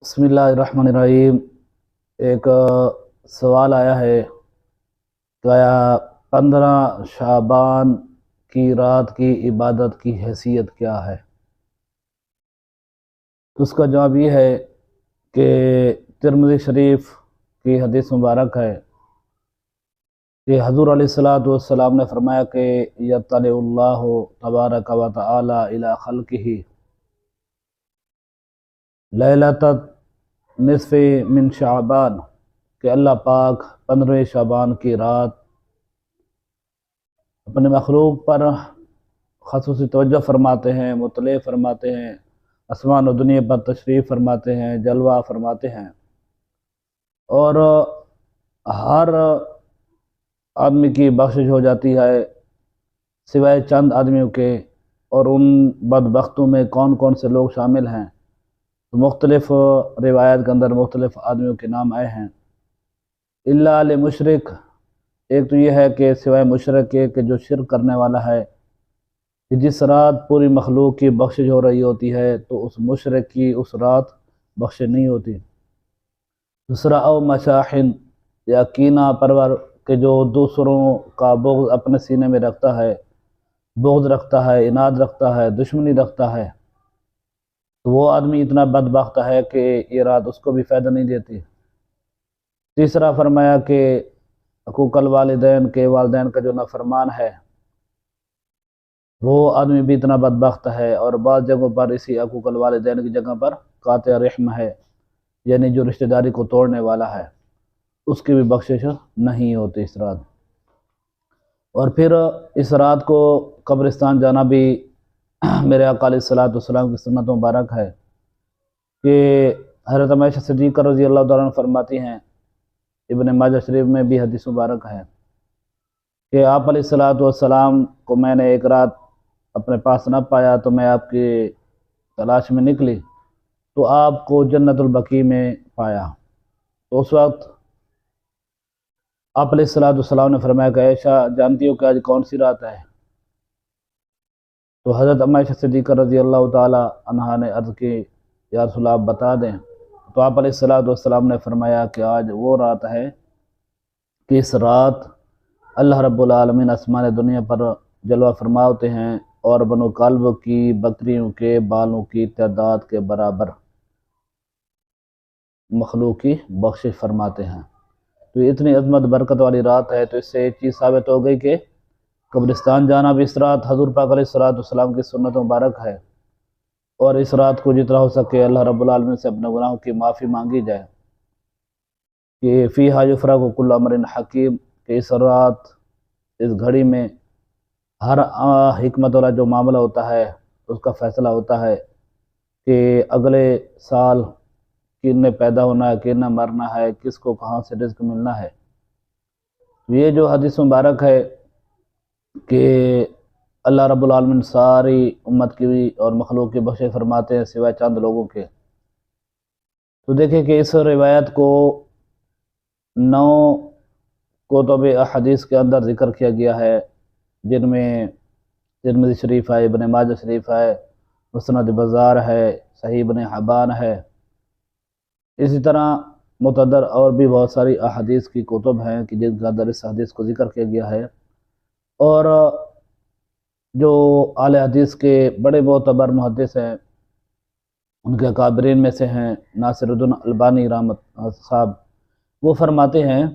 बिस्मिल्लाहिर्रहमानिर्रहीम। एक सवाल आया है कि आया 15 शाबान की रात की इबादत की हैसियत क्या है। तो उसका जवाब ये है कि तिरमिज़ी शरीफ की हदीस मुबारक है कि हज़ूर अलैहिस्सलातु वस्सलाम ने फरमाया कि यत्तलिउल्लाहु तबारक व तआला इला खल्क़िही लैलतत निस्फ़े मिन शाबान, कि अल्लाह पाक 15 शाबान की रात अपने मखलूक पर ख़ुसूसी तवज्जो फरमाते हैं, मुतले फरमाते हैं, आसमान और दुनिया पर तशरीफ़ फरमाते हैं, जलवा फरमाते हैं। और हर आदमी की बख्शिश हो जाती है सिवाय चंद आदमियों के। और उन बदबख्तों में कौन कौन से लोग शामिल हैं, तो मुख्तलिफ़ रिवायत के अंदर मुख्तलिफ़ आदमियों के नाम आए हैं। इल्ला अल मुशरिक, एक तो ये है कि सिवाय मुशरिक के कि जो शिरक करने वाला है, कि जिस रात पूरी मखलूक की बख्शिश हो रही होती है तो उस मुशरिक की उस रात बख्शिश नहीं होती। दूसरा औ मशाहिन, या कीना परवर, के जो दूसरों का बुग़्ज़ अपने सीने में रखता है, बुग़्ज़ रखता है, इनाद रखता है, दुश्मनी रखता है, तो वो आदमी इतना बदबख्त है कि ये रात उसको भी फ़ायदा नहीं देती। तीसरा फरमाया कि हकूक़ल वालिदैन, के वालिदैन का जो नाफरमान है वो आदमी भी इतना बदबख्त है। और बाद जगहों पर इसी हकूक़ल वालिदैन की जगह पर कातिअ रहम है, यानी जो रिश्तेदारी को तोड़ने वाला है, उसकी भी बख्शिश नहीं होती इस रात। और फिर इस रात को कब्रिस्तान जाना भी मेरे आका अलैहिस्सलातु वस्सलाम की सुन्नत मुबारक है कि हज़रत आयशा सिद्दीक़ा रज़ी अल्लाह तआला अन्हा फरमाती हैं, इब्न माजा शरीफ में भी हदीस मुबारक है कि आप अलैहिस्सलातु वस्सलाम को मैंने एक रात अपने पास न पाया, तो मैं आपकी तलाश में निकली तो आपको जन्नतुल बकी में पाया। तो उस वक्त आप अलैहिस्सलातु वस्सलाम ने फरमाया कि आयशा, जानती हो कि आज कौन सी रात है? तो हज़रत आयशा सिद्दीक़ा रज़ी अल्लाह तआला अन्हा ने अर्ज़ की, या रसूल आप बता दें। तो आप अलैहिस्सलातु वस्सलाम ने फरमाया कि आज वो रात है कि इस रात अल्लाह रब्बुल आलमीन आसमान दुनिया पर जलवा फरमा होते हैं और बनो कल्ब की बकरियों के बालों की तादाद के बराबर मखलूक की बख्शिश फरमाते हैं। तो ये इतनी अज़मत बरकत वाली रात है। तो इससे एक चीज़ साबित हो गई कि कब्रिस्तान जाना भी इस रात हज़ूर पाक अलैहिस्सलातु वस्सलाम की सुन्नत मुबारक है। और इस रात को जितना हो सके अल्लाह रब्बुल आलमीन से अपने गुनाहों की माफ़ी मांगी जाए कि फ़ीहा युफ़रक़ु कुल्लु अम्रिन हकीम, कि इस रात, इस घड़ी में हर हिकमत वाला जो मामला होता है उसका फ़ैसला होता है कि अगले साल किसने पैदा होना है, किसने मरना है, किसको कहाँ से रिज़्क़ मिलना है। तो ये जो हदीस मुबारक है कि अल्लाह रब्बुल आलमीन सारी उम्मत की और मखलूक की बख्शिश फरमाते हैं सिवाय चंद लोगों के। तो देखिए कि इस रिवायत को 9 कुतुब अहदीस के अंदर ज़िक्र किया गया है, जिनमें तिरमिज़ी शरीफ है, इब्न माजा शरीफ है, मुस्नद बज़ार है, सही इब्न हिब्बान है। इसी तरह मुतअद्दिद और भी बहुत सारी अहदीस की कुतुब हैं कि जिनके अंदर इस हदीस को ज़िक्र किया गया है। और जो आले हदीस के बड़े मोतबर मुहद्दिस हैं, उनके अकाबरीन में से हैं नासिरुद्दीन अलबानी रहमत साहब, वो फरमाते हैं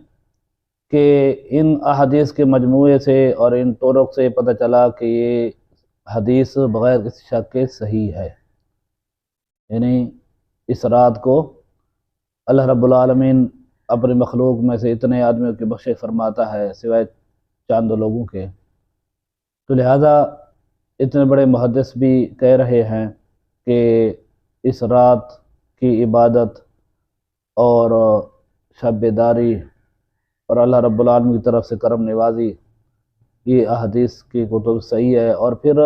कि इन अहदीस के मजमूए से और इन तुरुक से पता चला कि ये हदीस बग़ैर किसी शक के सही है। यानी इस रात को अल्लाह रब्बुल आलमीन अपने मखलूक में से इतने आदमियों की बख्शिश फरमाता है सिवाय चंद लोगों के। तो लिहाजा इतने बड़े मुहद्दिस भी कह रहे हैं कि इस रात की इबादत और शब बेदारी और अल्लाह रब्बुल आलमीन की तरफ से करम नवाजी, ये अहदीस की कुतुब सही है। और फिर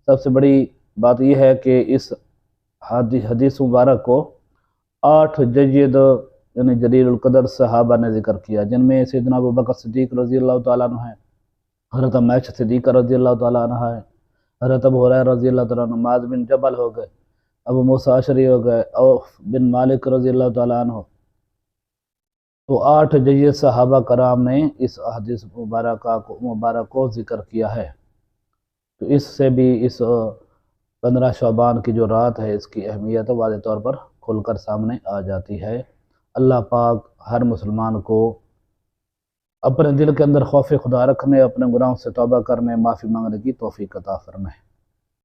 सबसे बड़ी बात यह है कि इस हदीस मुबारक को 8 जय्यद यानी जलीलुल क़द्र सहाबा ने ज़िक्र किया, जिनमें सैयदना अबू बकर सिद्दीक़ रज़ी अल्लाह तआला अन्हु हैं, हज़रत आयशा सिद्दीक़ा रज़ी अल्लाह तआला अन्हा है, हज़रत अबू हुरैरा रज़ी अल्लाह तआला अन्हु, मुआज़ बिन जबल हो गए, ابو موسیٰ اشعری ہو گئے، اوف بن مالک رضی اللہ تعالیٰ عنہ، تو 8 جید صحابہ کرام نے اس حدیث مبارک کو ذکر کیا ہے۔ تو اس سے بھی اس 15 شعبان کی جو رات ہے اس کی اہمیت واضح طور پر کھل کر سامنے آ جاتی ہے۔ اللہ پاک ہر مسلمان کو اپنے دل کے اندر خوف خدا رکھنے، اپنے گناہوں سے توبہ کرنے، معافی مانگنے کی توفیق عطا فرمائے۔